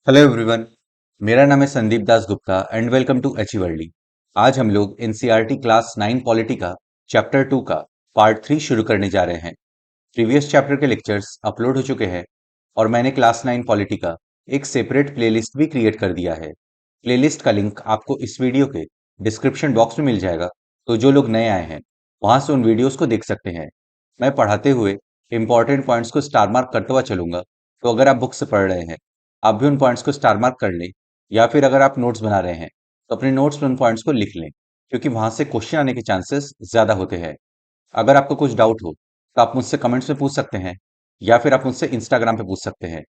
Hello everyone. मेरा नाम है Sandeep Das Gupta and welcome to एचईवर्ल्डी। आज हम लोग एनसीईआरटी क्लास 9 पॉलिटी का चैप्टर 2 का पार्ट 3 शुरू करने जा रहे हैं। प्रीवियस चैप्टर के लेक्चर्स अपलोड हो चुके हैं और मैंने क्लास 9 पॉलिटी का एक सेपरेट प्लेलिस्ट भी क्रिएट कर दिया है। प्लेलिस्ट का लिंक आपको इस वीडियो के डिस्क्रिप्शन बॉक्स में मिल जाएगा, तो जो लोग नए आए हैं वहां से उन वीडियोस को देख सकते हैं। मैं पढ़ाते हुए इंपॉर्टेंट पॉइंट्स को स्टार मार्क करता हुआ चलूंगा, तो अगर आप बुक से पढ़ रहे हैं आप भी उन पॉइंट्स को स्टार मार्क कर लें, या फिर अगर आप नोट्स बना रहे हैं तो अपने नोट्स में उन पॉइंट्स को लिख लें, क्योंकि वहां से क्वेश्चन आने के चांसेस ज्यादा होते हैं। अगर आपको कुछ डाउट हो तो आप मुझसे कमेंट्स में पूछ सकते हैं, या फिर आप मुझसे इंस्टाग्राम पे पूछ सकते हैं।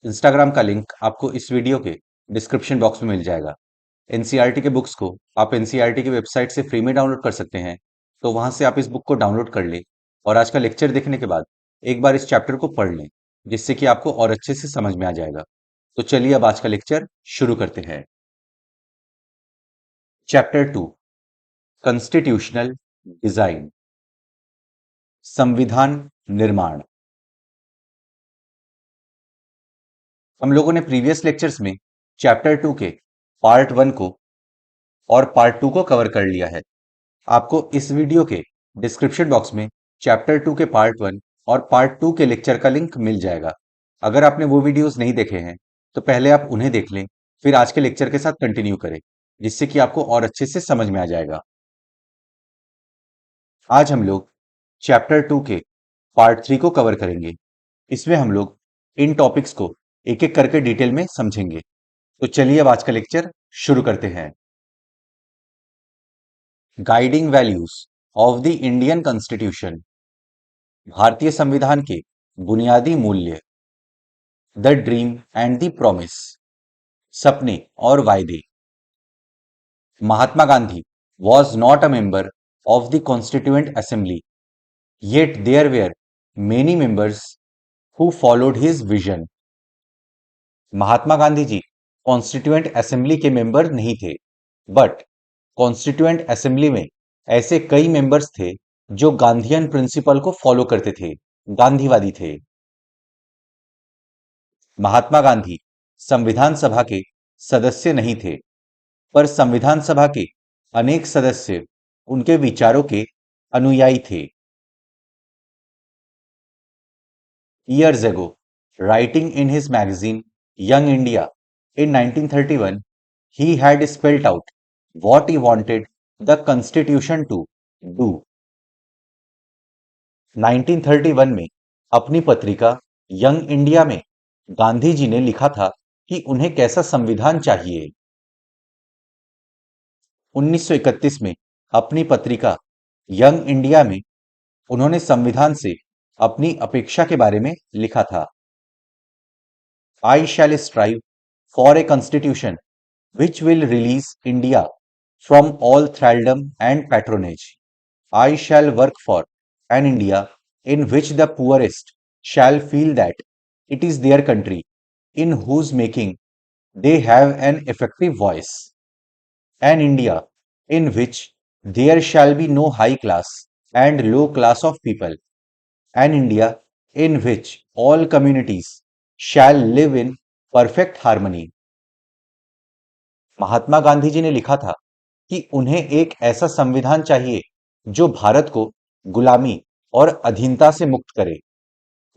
इंस्टाग्राम का लिंक आपको इस वीडियो के डिस्क्रिप्शन बॉक्स में मिल जाएगा। एनसीईआरटी के बुक्स को आप एनसीईआरटी की वेबसाइट से फ्री में डाउनलोड कर सकते हैं, तो वहां से आप इस बुक को डाउनलोड कर लें और आज का लेक्चर देखने के बाद एक बार इस चैप्टर को पढ़ लें, जिससे कि आपको और अच्छे से समझ में आ जाएगा। तो चलिए अब आज का लेक्चर शुरू करते हैं। चैप्टर 2, कॉन्स्टिट्यूशनल डिजाइन, संविधान निर्माण। हम लोगों ने प्रीवियस लेक्चर्स में चैप्टर 2 के पार्ट 1 को और पार्ट 2 को कवर कर लिया है। आपको इस वीडियो के डिस्क्रिप्शन बॉक्स में चैप्टर 2 के पार्ट 1 और पार्ट 2 के लेक्चर का लिंक मिल जाएगा। अगर आपने वो वीडियोस नहीं देखे हैं तो पहले आप उन्हें देख लें, फिर आज के लेक्चर के साथ कंटिन्यू करें, जिससे कि आपको और अच्छे से समझ में आ जाएगा। आज हम लोग चैप्टर 2 के पार्ट 3 को कवर करेंगे। इसमें हम लोग इन टॉपिक्स को एक एक करके डिटेल में समझेंगे। तो चलिए अब आज का लेक्चर शुरू करते हैं। Guiding values of the Indian constitution, भारतीय संविधान के बुनियादी मूल्य। The dream and the promise, सपने और वायदे। Mahatma Gandhi was not a member of the Constituent Assembly, yet there were many members who followed his vision. Mahatma Gandhi ji constituent assembly के मेंबर नहीं थे, बट कॉन्स्टिट्यूएंट असेंबली में ऐसे कई मेंबर्स थे जो गांधीयन प्रिंसिपल को फॉलो करते थे, गांधीवादी थे। महात्मा गांधी संविधान सभा के सदस्य नहीं थे, पर संविधान सभा के अनेक सदस्य उनके विचारों के अनुयायी थे। Years ago, writing in his magazine Young India in 1931, he had spelled out what he wanted the constitution to do. 1931 में अपनी पत्रिका यंग इंडिया में गांधी जी ने लिखा था कि उन्हें कैसा संविधान चाहिए। 1931 में अपनी पत्रिका यंग इंडिया में उन्होंने संविधान से अपनी अपेक्षा के बारे में लिखा था। I shall strive for a constitution which will release India from all thraldom and patronage. I shall work for an India in which the poorest shall feel that it is their country, in whose making they have an effective voice. An India in which there shall be no high class and low class of people. An India in which all communities shall live in perfect harmony. महात्मा गांधी जी ने लिखा था कि उन्हें एक ऐसा संविधान चाहिए जो भारत को गुलामी और अधीनता से मुक्त करे।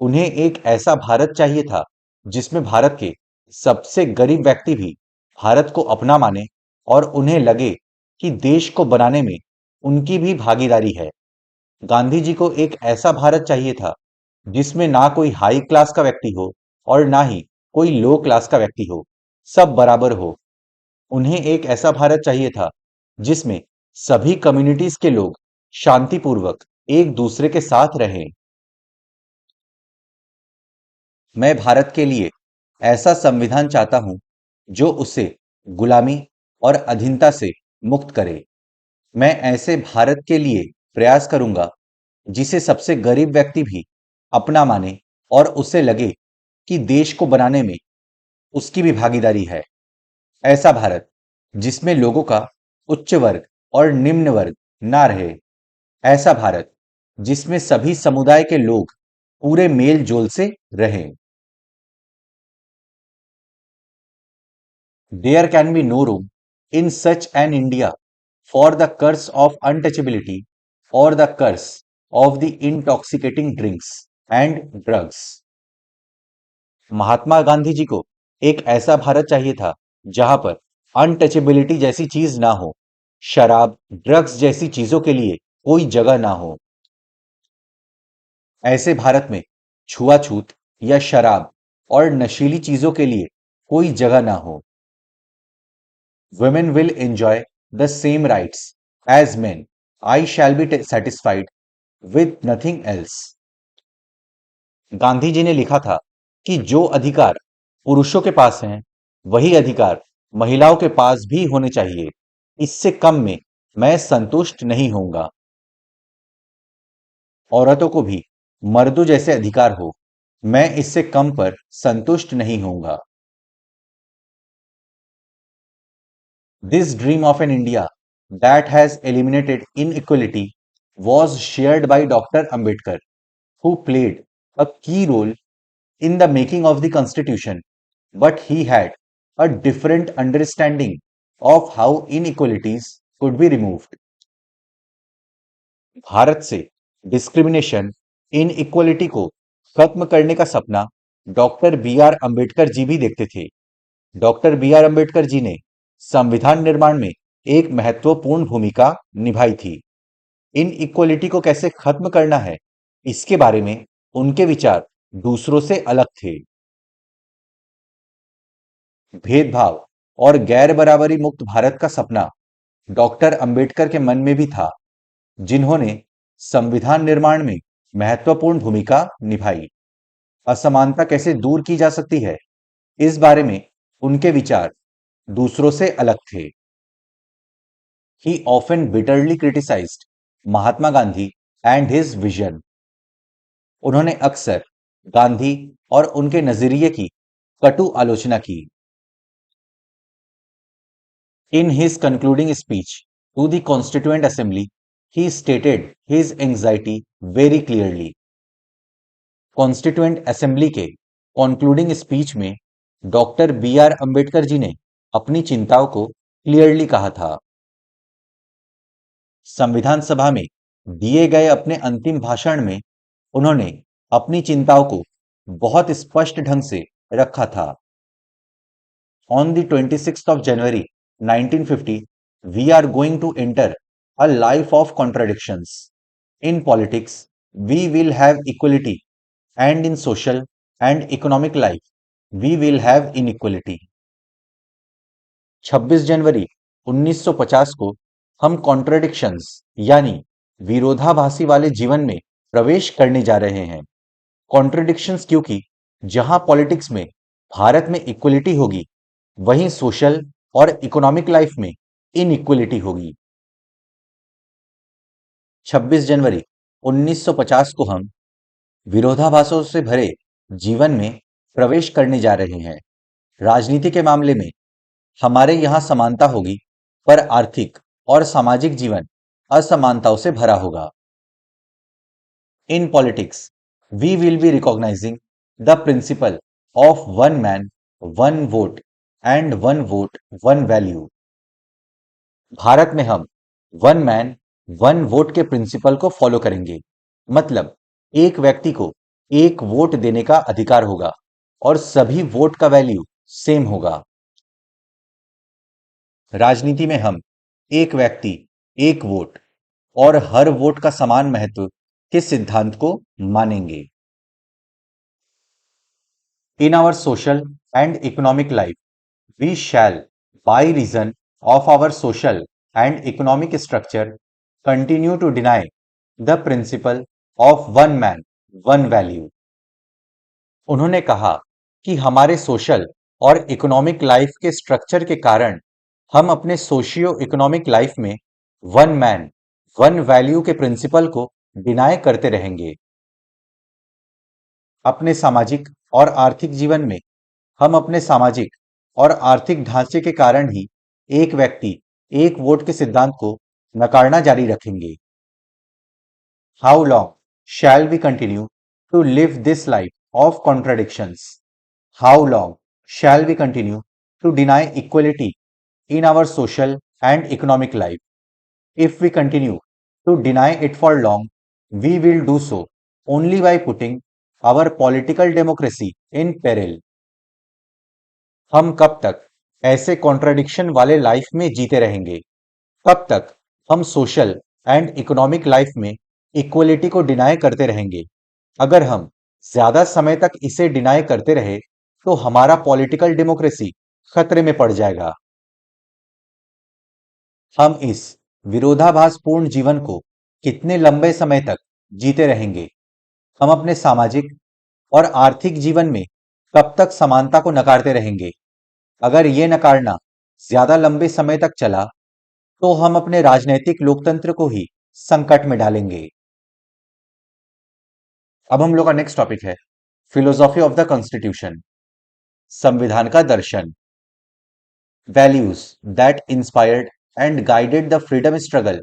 उन्हें एक ऐसा भारत चाहिए था जिसमें भारत के सबसे गरीब व्यक्ति भी भारत को अपना माने और उन्हें लगे कि देश को बनाने में उनकी भी भागीदारी है। गांधी जी को एक ऐसा भारत चाहिए था जिसमें ना कोई हाई क्लास का व्यक्ति हो और ना ही कोई लो क्लास का व्यक्ति हो, सब बराबर हो। उन्हें एक ऐसा भारत चाहिए था जिसमें सभी कम्युनिटीज के लोग शांतिपूर्वक एक दूसरे के साथ रहें। मैं भारत के लिए ऐसा संविधान चाहता हूं जो उसे गुलामी और अधीनता से मुक्त करे। मैं ऐसे भारत के लिए प्रयास करूंगा जिसे सबसे गरीब व्यक्ति भी अपना माने और उसे लगे कि देश को बनाने में उसकी भी भागीदारी है। ऐसा भारत जिसमें लोगों का उच्च वर्ग और निम्न वर्ग ना रहे। ऐसा भारत जिसमें सभी समुदाय के लोग पूरे मेल जोल से रहें। There can be no room in such an India for the curse of untouchability or the curse of the intoxicating drinks and drugs. महात्मा गांधी जी को एक ऐसा भारत चाहिए था जहां पर अनटचेबिलिटी जैसी चीज ना हो, शराब ड्रग्स जैसी चीजों के लिए कोई जगह ना हो। ऐसे भारत में छुआछूत या शराब और नशीली चीजों के लिए कोई जगह ना हो। Women will enjoy the same rights as men. I shall be satisfied with nothing else. Gandhi ji ने लिखा था कि जो अधिकार पुरुषों के पास हैं, वही अधिकार महिलाओं के पास भी होने चाहिए। इससे कम में मैं संतुष्ट नहीं होऊंगा। औरतों को भी मर्दों जैसे अधिकार हो, मैं इससे कम पर संतुष्ट नहीं होऊंगा। This dream of an India that has eliminated inequality was shared by Dr. Ambedkar, who played a key role in the making of the Constitution, but he had a different understanding of how inequalities could be removed. Bharat से discrimination in equality को खत्म करने का सपना doctor B are Ambedkar ji भी देखते थे। Doctor B are Ambedkar ji ने संविधान निर्माण में एक महत्वपूर्ण भूमिका निभाई थी। इन इक्वलिटी को कैसे खत्म करना है, इसके बारे में उनके विचार दूसरों से अलग थे। भेदभाव और गैर बराबरी मुक्त भारत का सपना डॉक्टर अंबेडकर के मन में भी था, जिन्होंने संविधान निर्माण में महत्वपूर्ण भूमिका निभाई। असमानता कैसे दूर की जा सकती है, इस बारे में उनके विचार दूसरों से अलग थे। He often bitterly criticized Mahatma Gandhi and his vision. उन्होंने अक्सर गांधी और उनके नजरिए की कटु आलोचना की। In his concluding speech to the Constituent Assembly, he stated his anxiety very clearly. Constituent assembly के कॉन्क्लूडिंग स्पीच में doctor B are Ambedkar ji ने अपनी चिंताओं को क्लियरली कहा था। संविधान सभा में दिए गए अपने अंतिम भाषण में उन्होंने अपनी चिंताओं को बहुत स्पष्ट ढंग से रखा था। On the 26th of January 1950, we are going to enter a life of contradictions. In politics, we will have equality, and in social and economic life, we will have inequality. 26 जनवरी 1950 को हम कॉन्ट्रडिक्शंस यानी विरोधाभासी वाले जीवन में प्रवेश करने जा रहे हैं। कॉन्ट्रडिक्शंस क्योंकि जहां पॉलिटिक्स में भारत में इक्वलिटी होगी, वहीं सोशल और इकोनॉमिक लाइफ में इनइक्वलिटी होगी। 26 जनवरी 1950 को हम विरोधाभासों से भरे जीवन में प्रवेश करने जा रहे हैं। राजनीति के मामले में हमारे यहाँ समानता होगी, पर आर्थिक और सामाजिक जीवन असमानताओं से भरा होगा। In politics we will be recognising the principle of one man one vote and one vote one value. Bharat में हम वन मैन वन वोट के प्रिंसिपल को फॉलो करेंगे, मतलब एक व्यक्ति को एक वोट देने का अधिकार होगा और सभी वोट का वैल्यू सेम होगा। राजनीति में हम एक व्यक्ति एक वोट और हर वोट का समान महत्व के सिद्धांत को मानेंगे। In our social and economic life we shall by reason of our social and economic structure continue to deny the principle of one man one value. उन्होंने कहा कि हमारे सोशल और इकोनॉमिक लाइफ के स्ट्रक्चर के कारण हम अपने सोशियो इकोनॉमिक लाइफ में वन मैन वन वैल्यू के प्रिंसिपल को डिनाय करते रहेंगे। अपने सामाजिक और आर्थिक जीवन में हम अपने सामाजिक और आर्थिक ढांचे के कारण ही एक व्यक्ति एक वोट के सिद्धांत को नकारना जारी रखेंगे। How long shall we continue to live this life of contradictions? How long shall we continue to deny equality in our social and economic life. If we continue to deny it for long, we will do so only by putting our political democracy in peril. हम कब तक ऐसे contradiction वाले life में जीते रहेंगे? कब तक हम सोशल एंड इकोनॉमिक लाइफ में इक्वलिटी को डिनाई करते रहेंगे? अगर हम ज्यादा समय तक इसे डिनाई करते रहे तो हमारा पॉलिटिकल डेमोक्रेसी खतरे में पड़ जाएगा। हम इस विरोधाभासपूर्ण जीवन को कितने लंबे समय तक जीते रहेंगे? हम अपने सामाजिक और आर्थिक जीवन में कब तक समानता को नकारते रहेंगे? अगर ये नकारना ज्यादा लंबे समय तक चला तो हम अपने राजनीतिक लोकतंत्र को ही संकट में डालेंगे। अब हम लोग का नेक्स्ट टॉपिक है फिलोसॉफी ऑफ द कॉन्स्टिट्यूशन, संविधान का दर्शन। Values that inspired and guided the freedom struggle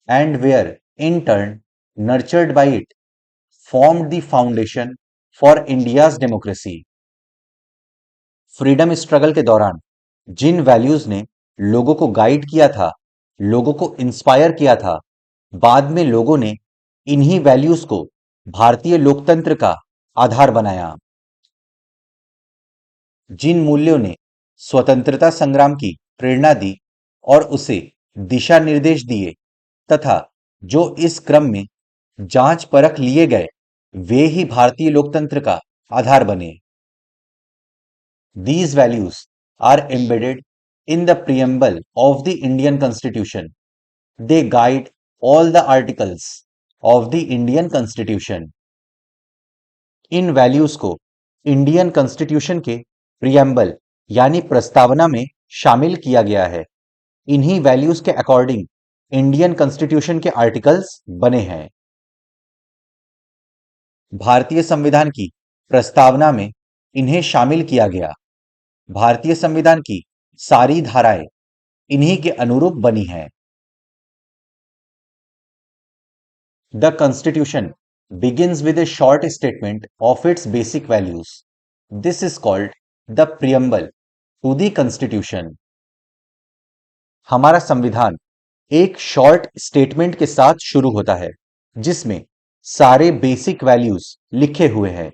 and were in turn nurtured by it formed the foundation for India's democracy. Freedom struggle के दौरान जिन वैल्यूज ने लोगों को गाइड किया था, लोगों को इंस्पायर किया था, बाद में लोगों ने इन्हीं वैल्यूज को भारतीय लोकतंत्र का आधार बनाया। जिन मूल्यों ने स्वतंत्रता संग्राम की प्रेरणा दी और उसे दिशा निर्देश दिए तथा जो इस क्रम में जांच परख लिए गए, वे ही भारतीय लोकतंत्र का आधार बने। These values are embedded in the preamble of the Indian Constitution. They guide all the articles of the Indian Constitution. In values को इंडियन कॉन्स्टिट्यूशन के प्रियम्बल यानी प्रस्तावना में शामिल किया गया है। इन्हीं वैल्यूज के अकॉर्डिंग इंडियन कॉन्स्टिट्यूशन के आर्टिकल्स बने हैं। भारतीय संविधान की प्रस्तावना में इन्हें शामिल किया गया। भारतीय संविधान की सारी धाराएं इन्हीं के अनुरूप बनी हैं। The constitution begins with a short statement of its basic values. This is called the preamble to the Constitution. हमारा संविधान एक शॉर्ट स्टेटमेंट के साथ शुरू होता है जिसमें सारे बेसिक वैल्यूज लिखे हुए हैं।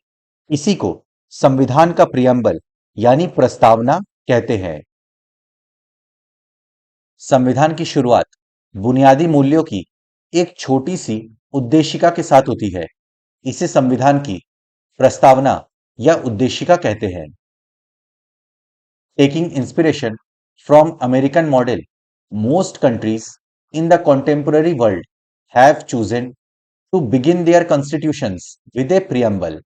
इसी को संविधान का प्रियम्बल यानी प्रस्तावना कहते हैं। संविधान की शुरुआत बुनियादी मूल्यों की एक छोटी सी उद्देशिका के साथ होती है। इसे संविधान की प्रस्तावना या उद्देशिका कहते हैं। Taking inspiration from American model, most countries in the contemporary world have chosen to begin their constitutions with a preamble.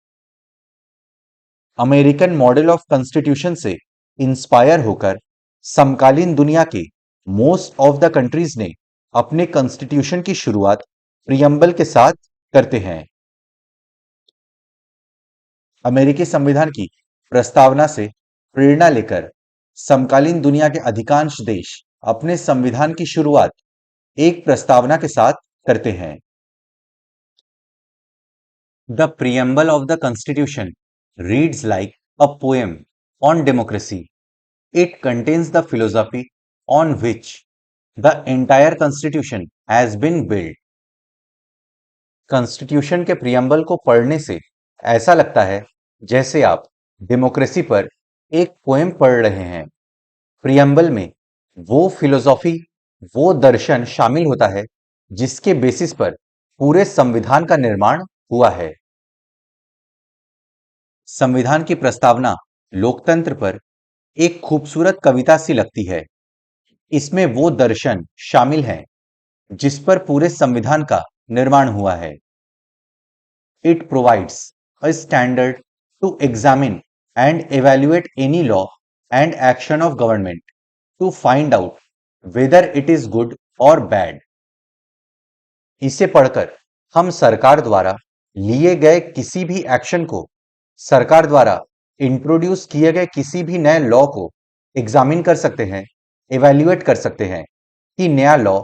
American model of constitution से इंस्पायर होकर समकालीन दुनिया के मोस्ट ऑफ द कंट्रीज ने अपने कॉन्स्टिट्यूशन की शुरुआत प्रियम्बल के साथ करते हैं। अमेरिकी संविधान की प्रस्तावना से प्रेरणा लेकर समकालीन दुनिया के अधिकांश देश अपने संविधान की शुरुआत एक प्रस्तावना के साथ करते हैं। The preamble of the constitution reads like a poem on democracy. It contains the philosophy on which the entire constitution has been built. Constitution के प्रियम्बल को पढ़ने से ऐसा लगता है जैसे आप डेमोक्रेसी पर एक पोएम पढ़ रहे हैं। प्रियम्बल में वो फिलोसॉफी, वो दर्शन शामिल होता है जिसके बेसिस पर पूरे संविधान का निर्माण हुआ है। संविधान की प्रस्तावना लोकतंत्र पर एक खूबसूरत कविता सी लगती है। इसमें वो दर्शन शामिल हैं जिस पर पूरे संविधान का निर्माण हुआ है। It provides a standard to examine and evaluate any law and action of government to find out whether it is good और बैड। इसे पढ़कर हम सरकार द्वारा लिए गए किसी भी एक्शन को, सरकार द्वारा इंट्रोड्यूस किए गए किसी भी नए लॉ को एग्जामिन कर सकते हैं, इवैल्यूएट कर सकते हैं कि नया लॉ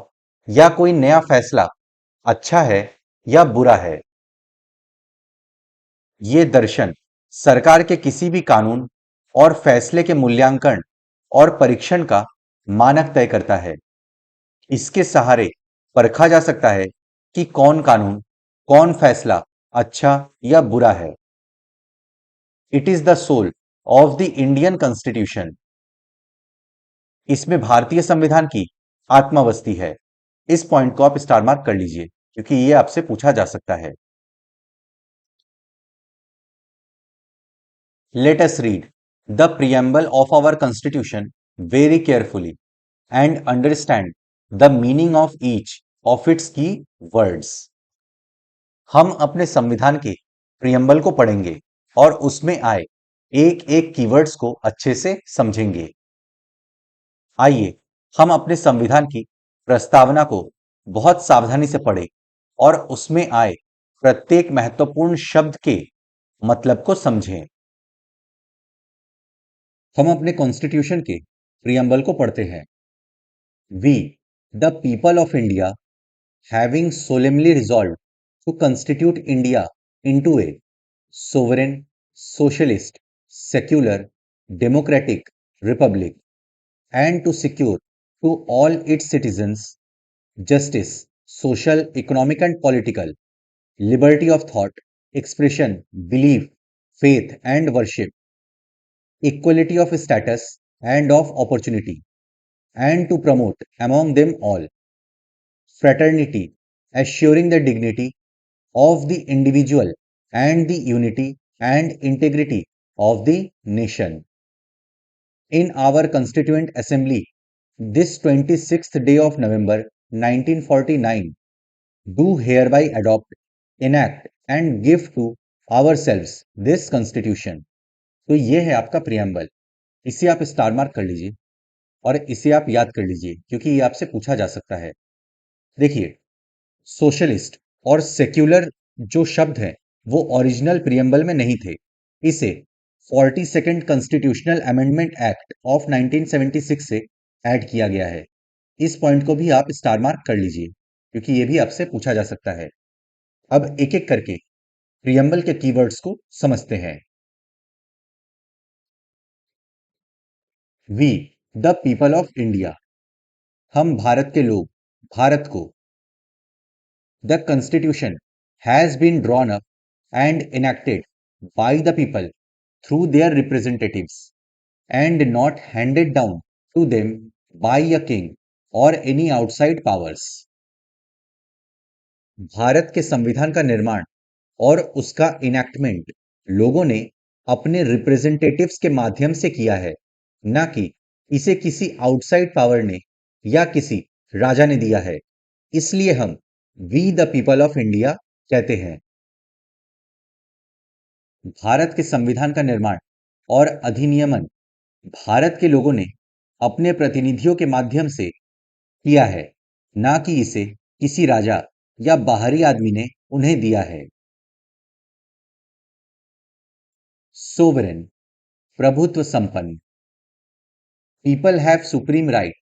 या कोई नया फैसला अच्छा है या बुरा है। ये दर्शन सरकार के किसी भी कानून और फैसले के मूल्यांकन और परीक्षण का मानक तय करता है। इसके सहारे परखा जा सकता है कि कौन कानून, कौन फैसला अच्छा या बुरा है। It is the soul of the Indian constitution. इसमें भारतीय संविधान की आत्मा बसती है। इस पॉइंट को आप स्टार मार्क कर लीजिए क्योंकि ये आपसे पूछा जा सकता है। Let us read the preamble of our Constitution very carefully and understand the meaning of each of its key words. हम अपने संविधान के प्रियम्बल को पढ़ेंगे और उसमें आए एक एक कीवर्ड्स को अच्छे से समझेंगे। आइए हम अपने संविधान की प्रस्तावना को बहुत सावधानी से पढ़ें और उसमें आए प्रत्येक महत्वपूर्ण शब्द के मतलब को समझें। हम अपने कॉन्स्टिट्यूशन के प्रियम्बल को पढ़ते हैं। We the people of India having solemnly resolved to constitute India into a sovereign, socialist, secular, democratic republic and to secure to all its citizens justice, social, economic and political, liberty of thought, expression, belief, faith and worship, equality of status and of opportunity, and to promote among them all fraternity, assuring the dignity of the individual and the unity and integrity of the nation. In our Constituent Assembly, this 26th day of November 1949, do hereby adopt, enact and give to ourselves this Constitution. तो ये है आपका preamble. इसे आप star mark कर लीजिए और इसे आप याद कर लीजिए क्योंकि ये आपसे पूछा जा सकता है। देखिए, सोशलिस्ट और सेक्युलर जो शब्द हैं वो ओरिजिनल प्रियम्बल में नहीं थे। इसे 42nd constitutional amendment act of 1976 से ऐड किया गया है। इस पॉइंट को भी आप स्टार मार्क कर लीजिए क्योंकि ये भी आपसे पूछा जा सकता है। अब एक एक करके प्रियम्बल के कीवर्ड्स को समझते हैं। We the people of India, हम भारत के लोग, भारत को। The Constitution has been drawn up and enacted by the people through their representatives and not handed down to them by a king or any outside powers. Bharat के संविधान का निर्माण और उसका इनैक्टमेंट लोगों ने अपने रिप्रेजेंटेटिव्स के माध्यम से किया है, ना कि इसे किसी आउटसाइड पावर ने या किसी राजा ने दिया है। इसलिए हम we the people of India कहते हैं। भारत के संविधान का निर्माण और अधिनियमन भारत के लोगों ने अपने प्रतिनिधियों के माध्यम से किया है, ना कि इसे किसी राजा या बाहरी आदमी ने उन्हें दिया है। सोवरेन, प्रभुत्व संपन्न। People have supreme right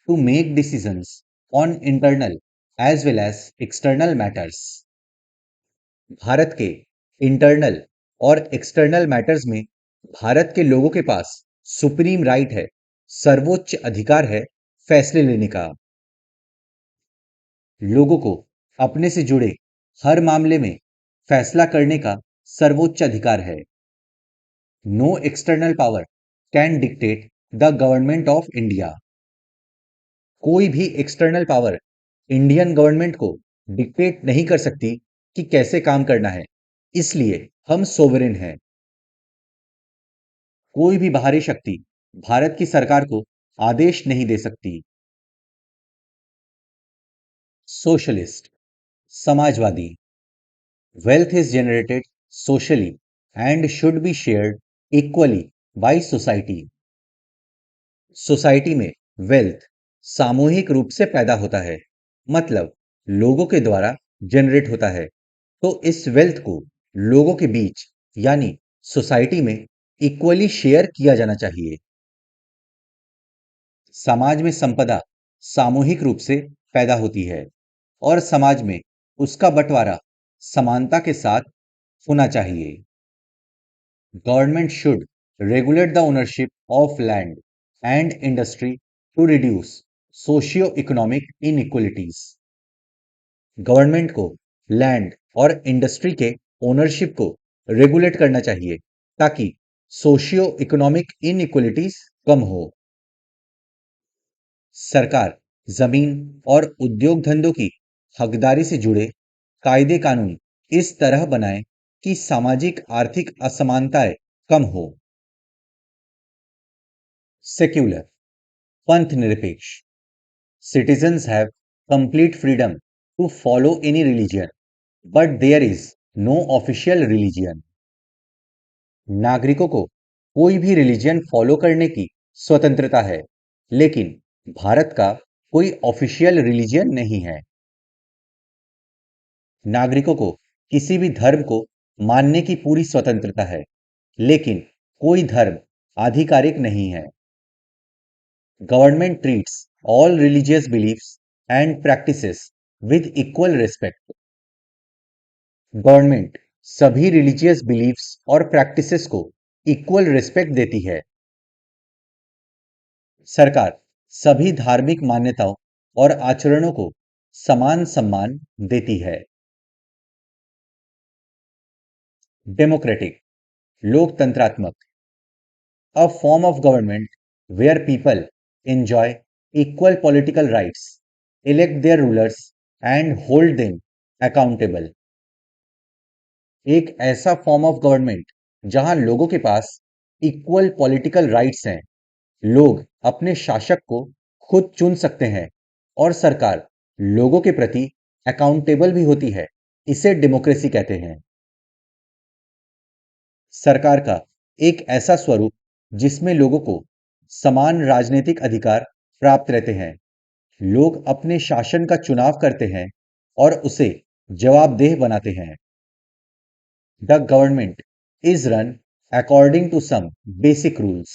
to make decisions on internal as well as external matters. Bharat के इंटरनल और एक्सटर्नल मैटर्स में भारत के लोगों के पास सुप्रीम राइट है, सर्वोच्च अधिकार है फैसले लेने का। लोगों को अपने से जुड़े हर मामले में फैसला करने का सर्वोच्च अधिकार है। No external power can dictate the government of India. कोई भी एक्सटर्नल पावर इंडियन गवर्नमेंट को डिक्टेट नहीं कर सकती कि कैसे काम करना है, इसलिए हम सोवरेन हैं। कोई भी बाहरी शक्ति भारत की सरकार को आदेश नहीं दे सकती। Socialist, Samajwadi. Wealth is generated socially and should be shared equally by society. Society में वेल्थ सामूहिक रूप से पैदा होता है, मतलब लोगों के द्वारा जनरेट होता है, तो इस वेल्थ को लोगों के बीच यानी सोसाइटी में इक्वली शेयर किया जाना चाहिए। समाज में संपदा सामूहिक रूप से पैदा होती है और समाज में उसका बंटवारा समानता के साथ होना चाहिए। Government should regulate the ownership of land and industry to reduce socio-economic inequalities. Government को लैंड और इंडस्ट्री के ओनरशिप को रेगुलेट करना चाहिए ताकि सोशियो इकोनॉमिक इनइक्वलिटीज कम हो। सरकार जमीन और उद्योग धंधों की हकदारी से जुड़े कायदे कानून इस तरह बनाए कि सामाजिक आर्थिक असमानताएं कम हो। सेक्युलर, पंथ निरपेक्ष, citizens have complete freedom to follow any religion, but there is no official religion. नागरिकों को कोई भी रिलीजियन फॉलो करने की स्वतंत्रता है, लेकिन भारत का कोई ऑफिशियल रिलीजियन नहीं है। नागरिकों को किसी भी धर्म को मानने की पूरी स्वतंत्रता है, लेकिन कोई धर्म आधिकारिक नहीं है। Government treats all religious beliefs and practices with equal respect. Government सभी रिलीजियस बिलीफ्स और प्रैक्टिसेस को इक्वल रिस्पेक्ट देती है। सरकार सभी धार्मिक मान्यताओं और आचरणों को समान सम्मान देती है। डेमोक्रेटिक, लोकतंत्रात्मक, a form of government where people enjoy equal political rights, elect their rulers and hold them accountable. एक ऐसा फॉर्म ऑफ गवर्नमेंट जहां लोगों के पास इक्वल पॉलिटिकल राइट्स हैं, लोग अपने शासक को खुद चुन सकते हैं और सरकार लोगों के प्रति अकाउंटेबल भी होती है। इसे डेमोक्रेसी कहते हैं। सरकार का एक ऐसा स्वरूप जिसमें लोगों को समान राजनीतिक अधिकार प्राप्त रहते हैं, लोग अपने शासन का चुनाव करते हैं और उसे जवाबदेह बनाते हैं। The government is run according to some basic rules.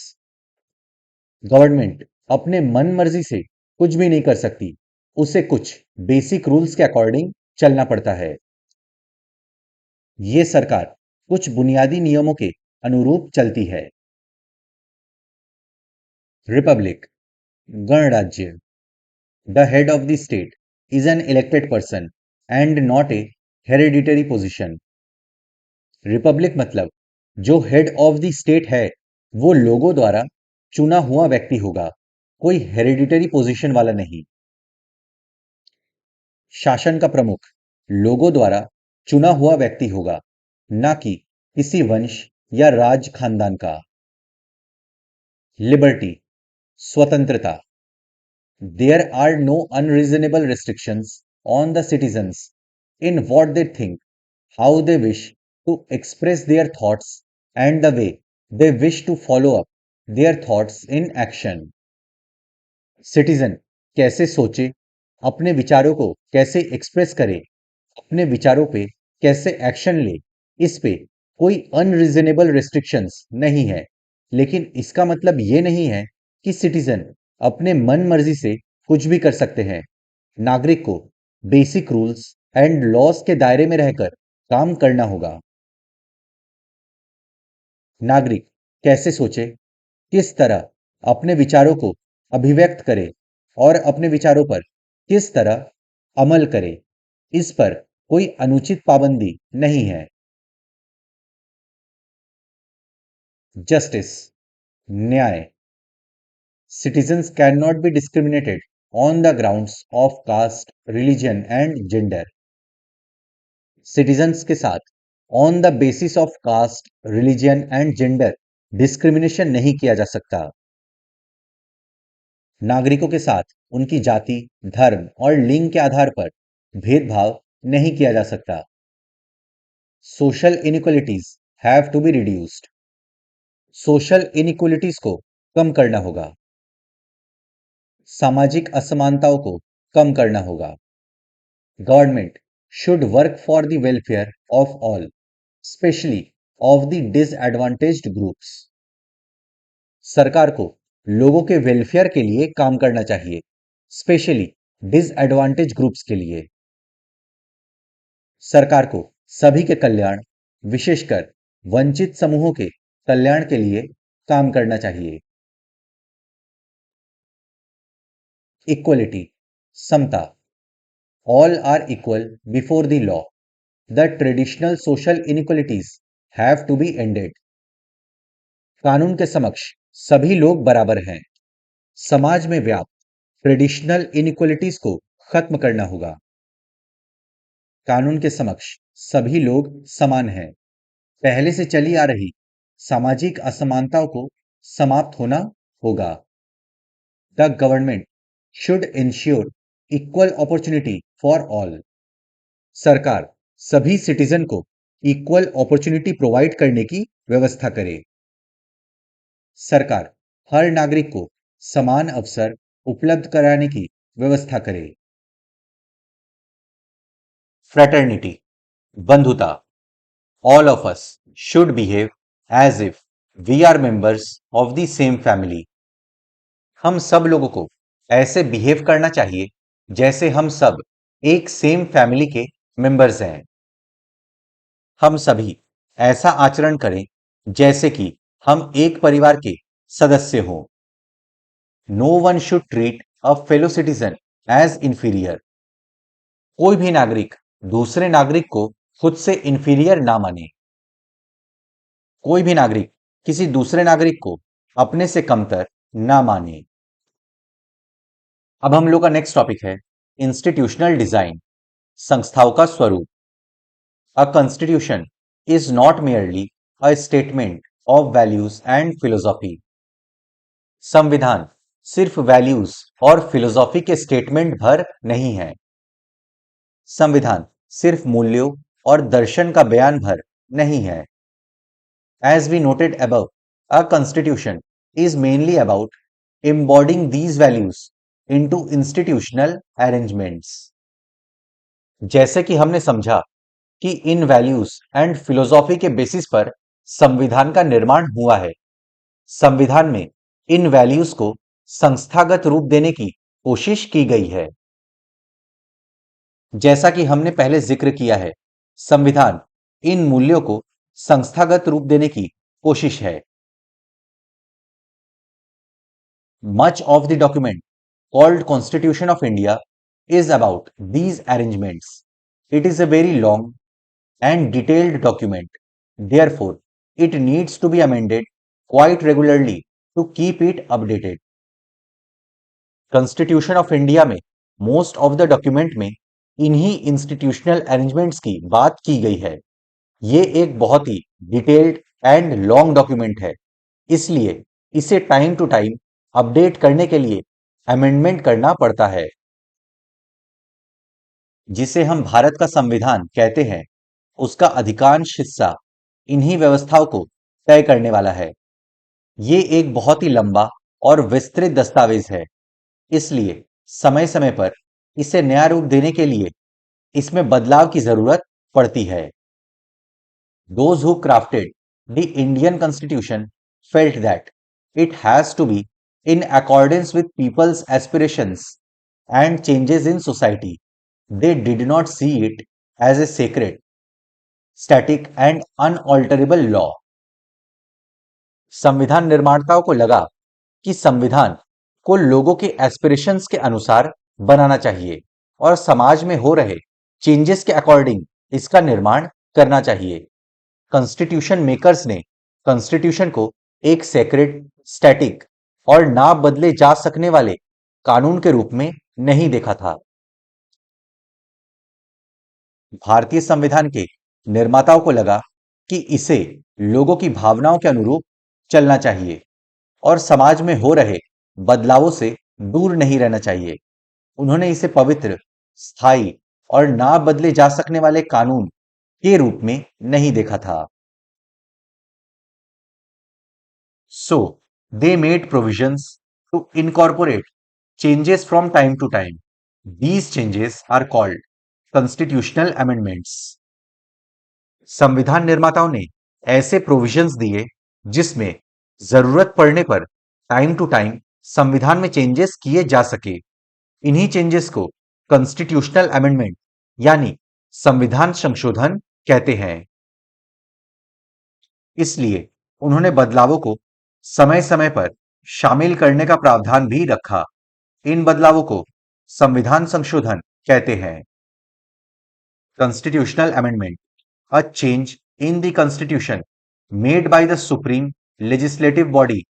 Government अपने मन मर्जी से कुछ भी नहीं कर सकती, उसे कुछ बेसिक रूल्स के अकॉर्डिंग चलना पड़ता है। ये सरकार कुछ बुनियादी नियमों के अनुरूप चलती है। रिपब्लिक, गणराज्य, the head of the state is an elected person and not a hereditary position. Republic मतलब जो हेड ऑफ द स्टेट है वो लोगों द्वारा चुना हुआ व्यक्ति होगा, कोई हेरिडिटरी पोजीशन वाला नहीं। शासन का प्रमुख लोगों द्वारा चुना हुआ व्यक्ति होगा, ना कि किसी वंश या राज खानदान का। लिबर्टी, स्वतंत्रता, there are no unreasonable restrictions on the citizens in what they think, how they wish to express their thoughts and the way they wish to follow up their thoughts in action. Citizen कैसे सोचे, अपने विचारों को कैसे express करे, अपने विचारों पे कैसे एक्शन ले, इस पे कोई अनरीजनेबल रिस्ट्रिक्शंस नहीं है, लेकिन इसका मतलब ये नहीं है कि सिटीजन अपने मन मर्जी से कुछ भी कर सकते हैं। नागरिक को बेसिक रूल्स एंड लॉज के दायरे में रहकर काम करना होगा। नागरिक कैसे सोचे, किस तरह अपने विचारों को अभिव्यक्त करे और अपने विचारों पर किस तरह अमल करे, इस पर कोई अनुचित पाबंदी नहीं है। जस्टिस, न्याय, citizens cannot be discriminated on the grounds of caste, religion and gender. Citizens के साथ on the basis of caste, religion and gender discrimination नहीं किया जा सकता। नागरिकों के साथ उनकी जाति, धर्म और लिंग के आधार पर भेदभाव नहीं किया जा सकता। Social inequalities have to be reduced. Social inequalities को कम करना होगा। सामाजिक असमानताओं को कम करना होगा। Government should work for the welfare of all, especially of the disadvantaged groups. सरकार को लोगों के वेलफेयर के लिए काम करना चाहिए, स्पेशली डिसएडवांटेज ग्रुप्स के लिए। सरकार को सभी के कल्याण, विशेषकर वंचित समूहों के कल्याण के लिए काम करना चाहिए। इक्वलिटी, समता, all are equal before the law, the traditional social inequalities have to be ended. कानून के समक्ष सभी लोग बराबर हैं। समाज में व्याप्त ट्रेडिशनल इनइक्वलिटीज को खत्म करना होगा। कानून के समक्ष सभी लोग समान हैं। पहले से चली आ रही सामाजिक असमानताओं को समाप्त होना होगा। The government should ensure equal opportunity for all. सरकार सभी सिटीजन को इक्वल अपॉर्चुनिटी प्रोवाइड करने की व्यवस्था करे। सरकार हर नागरिक को समान अवसर उपलब्ध कराने की व्यवस्था करे। फ्रेटर्निटी, बंधुता, all of us should behave as if we are members of the same family। हम सब लोगों को ऐसे बिहेव करना चाहिए जैसे हम सब एक सेम फैमिली के मेंबर्स हैं। हम सभी ऐसा आचरण करें जैसे कि हम एक परिवार के सदस्य हों। No one should treat a fellow citizen as inferior. कोई भी नागरिक दूसरे नागरिक को खुद से इंफीरियर ना माने। कोई भी नागरिक किसी दूसरे नागरिक को अपने से कमतर ना माने। अब हम लोग का नेक्स्ट टॉपिक है इंस्टीट्यूशनल डिजाइन, संस्थाओं का स्वरूप। A constitution is not merely a statement of values and philosophy. संविधान सिर्फ वैल्यूज और फिलोसॉफी के स्टेटमेंट भर नहीं है। संविधान सिर्फ मूल्यों और दर्शन का बयान भर नहीं है। As we noted above, a constitution is mainly about embodying these values into institutional arrangements। जैसे कि हमने समझा कि इन वैल्यूज एंड फिलोसॉफी के बेसिस पर संविधान का निर्माण हुआ है। संविधान में इन वैल्यूज को संस्थागत रूप देने की कोशिश की गई है। जैसा कि हमने पहले जिक्र किया है, संविधान इन मूल्यों को संस्थागत रूप देने की कोशिश है। Much of the document called Constitution of India is about these arrangements. It is a very long and detailed document. Therefore, it needs to be amended quite regularly to keep it updated. Constitution of India में most of the document में इन्हीं institutional arrangements की बात की गई है। ये एक बहुत ही डिटेल्ड एंड लॉन्ग डॉक्यूमेंट है, इसलिए इसे टाइम टू टाइम अपडेट करने के लिए अमेंडमेंट करना पड़ता है। जिसे हम भारत का संविधान कहते हैं, उसका अधिकांश हिस्सा इन्हीं व्यवस्थाओं को तय करने वाला है। ये एक बहुत ही लंबा और विस्तृत दस्तावेज है, इसलिए समय समय पर इसे नया रूप देने के लिए इसमें बदलाव की जरूरत पड़ती है। Those who crafted the Indian Constitution felt that it has to be in accordance with people's aspirations and changes in society. They did not see it as a sacred, static and unalterable law। संविधान निर्माताओं को लगा कि संविधान को लोगों के aspirations के अनुसार बनाना चाहिए और समाज में हो रहे चेंजेस के अकॉर्डिंग इसका निर्माण करना चाहिए। कॉन्स्टिट्यूशन मेकर्स ने कॉन्स्टिट्यूशन को एक सेक्रेट, स्टैटिक और ना बदले जा सकने वाले कानून के रूप में नहीं देखा था। भारतीय संविधान के निर्माताओं को लगा कि इसे लोगों की भावनाओं के अनुरूप चलना चाहिए और समाज में हो रहे बदलावों से दूर नहीं रहना चाहिए। उन्होंने इसे पवित्र, स्थायी और ना बदले जा सकने वाले कानून के रूप में नहीं देखा था। So, they made provisions to incorporate changes from time to time. These changes are called constitutional amendments। संविधान निर्माताओं ने ऐसे प्रोविजंस दिए जिसमें जरूरत पड़ने पर टाइम टू टाइम संविधान में चेंजेस किए जा सके। इन्हीं चेंजेस को कॉन्स्टिट्यूशनल अमेंडमेंट यानी संविधान संशोधन कहते हैं। इसलिए उन्होंने बदलावों को समय समय पर शामिल करने का प्रावधान भी रखा। इन बदलावों को संविधान संशोधन कहते हैं। Constitutional amendment, a change in the constitution made by the supreme legislative body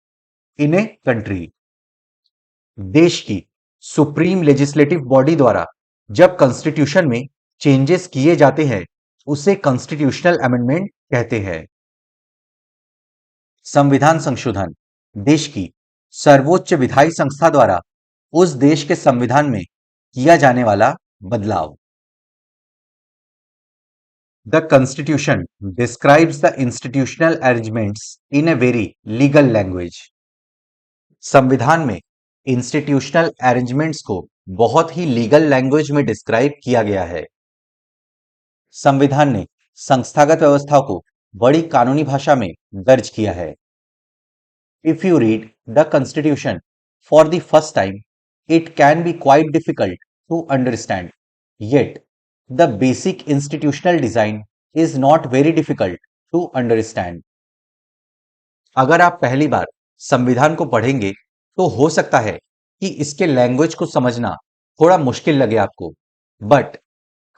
in a country. देश की सुप्रीम लेजिस्लेटिव बॉडी द्वारा जब कॉन्स्टिट्यूशन में चेंजेस किए जाते हैं उसे कॉन्स्टिट्यूशनल अमेंडमेंट कहते हैं। संविधान संशोधन, देश की सर्वोच्च विधायी संस्था द्वारा उस देश के संविधान में किया जाने वाला बदलाव। The constitution describes the institutional arrangements in a very legal language. संविधान में इंस्टीट्यूशनल अरेंजमेंट्स को बहुत ही लीगल लैंग्वेज में डिस्क्राइब किया गया है। संविधान ने संस्थागत व्यवस्था को बड़ी कानूनी भाषा में दर्ज किया है। If you read the constitution for the first time, it can be quite difficult to understand. Yet, the basic institutional design is not very difficult to understand. अगर आप पहली बार संविधान को पढ़ेंगे तो हो सकता है कि इसके लैंग्वेज को समझना थोड़ा मुश्किल लगे आपको, बट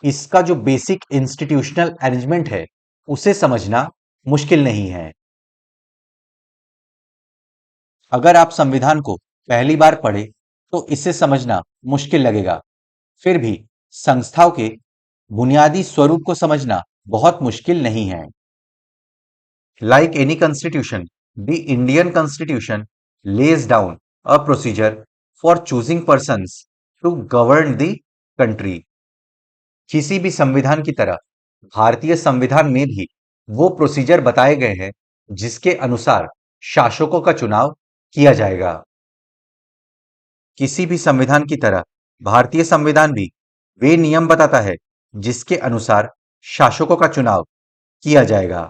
इसका जो बेसिक इंस्टीट्यूशनल अरेंजमेंट है उसे समझना मुश्किल नहीं है। अगर आप संविधान को पहली बार पढ़े तो इसे समझना मुश्किल लगेगा, फिर भी संस्थाओं के बुनियादी स्वरूप को समझना बहुत मुश्किल नहीं है। Like any constitution, the Indian constitution lays down a procedure for choosing persons to govern the country. किसी भी संविधान की तरह भारतीय संविधान में भी वो प्रोसीजर बताए गए हैं जिसके अनुसार शासकों का चुनाव किया जाएगा। किसी भी संविधान की तरह भारतीय संविधान भी वे नियम बताता है जिसके अनुसार शासकों का चुनाव किया जाएगा।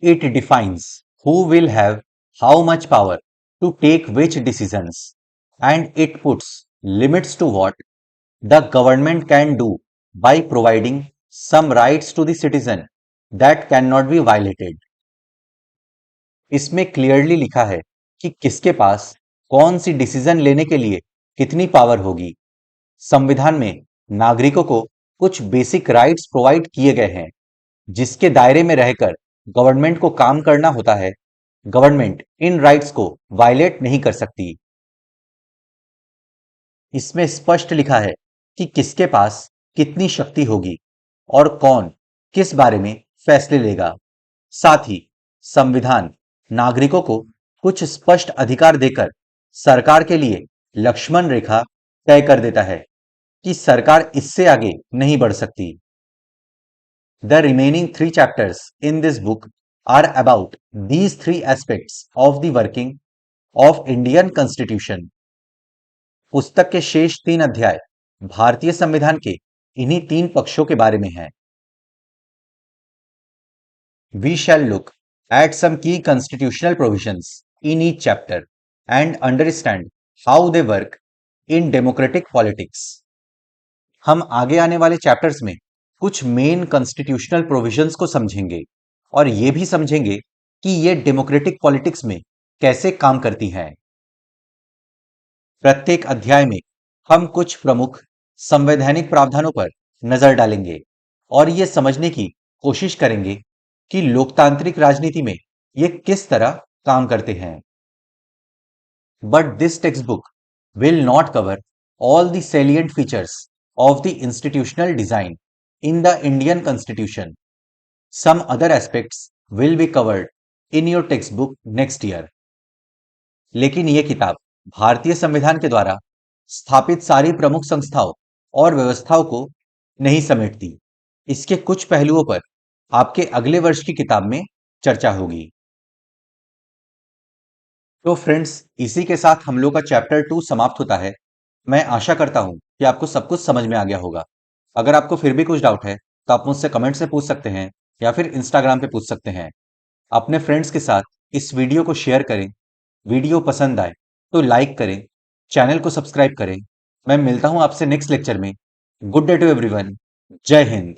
It defines who will have how much power to take which decisions and it puts limits to what the government can do by providing some rights to the citizen that can not be violated. इसमें clearly लिखा है कि किसके पास कौन सी decision लेने के लिए कितनी पावर होगी। संविधान में नागरिकों को कुछ बेसिक राइट्स प्रोवाइड किए गए हैं जिसके दायरे में रहकर गवर्नमेंट को काम करना होता है। गवर्नमेंट इन राइट्स को वायलेट नहीं कर सकती। इसमें स्पष्ट लिखा है कि किसके पास कितनी शक्ति होगी और कौन किस बारे में फैसले लेगा। साथ ही संविधान नागरिकों को कुछ स्पष्ट अधिकार देकर सरकार के लिए लक्ष्मण रेखा तय कर देता है कि सरकार इससे आगे नहीं बढ़ सकती। The remaining 3 chapters in this book are about these 3 aspects of the working of Indian Constitution. पुस्तक के शेष 3 अध्याय भारतीय संविधान के इन्हीं 3 पक्षों के बारे में हैं। We shall look at some key constitutional provisions in each chapter and understand how they work in democratic politics. हम आगे आने वाले चैप्टर्स में कुछ मेन कॉन्स्टिट्यूशनल प्रोविजंस को समझेंगे और ये भी समझेंगे कि ये डेमोक्रेटिक पॉलिटिक्स में कैसे काम करती हैं। प्रत्येक अध्याय में हम कुछ प्रमुख संवैधानिक प्रावधानों पर नजर डालेंगे और ये समझने की कोशिश करेंगे कि लोकतांत्रिक राजनीति में ये किस तरह काम करते हैं। But this text book will not cover all the salient features of the institutional design in the Indian Constitution. Some other aspects will be covered in your textbook next year. लेकिन यह किताब भारतीय संविधान के द्वारा स्थापित सारी प्रमुख संस्थाओं और व्यवस्थाओं को नहीं समेटती। इसके कुछ पहलुओं पर आपके अगले वर्ष की किताब में चर्चा होगी। तो फ्रेंड्स, इसी के साथ हम लोग का चैप्टर 2 समाप्त होता है। मैं आशा करता हूं कि आपको सब कुछ समझ में आ गया होगा। अगर आपको फिर भी कुछ डाउट है तो आप मुझसे कमेंट से पूछ सकते हैं या फिर इंस्टाग्राम पे पूछ सकते हैं। अपने फ्रेंड्स के साथ इस वीडियो को शेयर करें। वीडियो पसंद आए तो लाइक करें, चैनल को सब्सक्राइब करें। मैं मिलता हूं आपसे नेक्स्ट लेक्चर में। Good day to everyone. जय हिंद।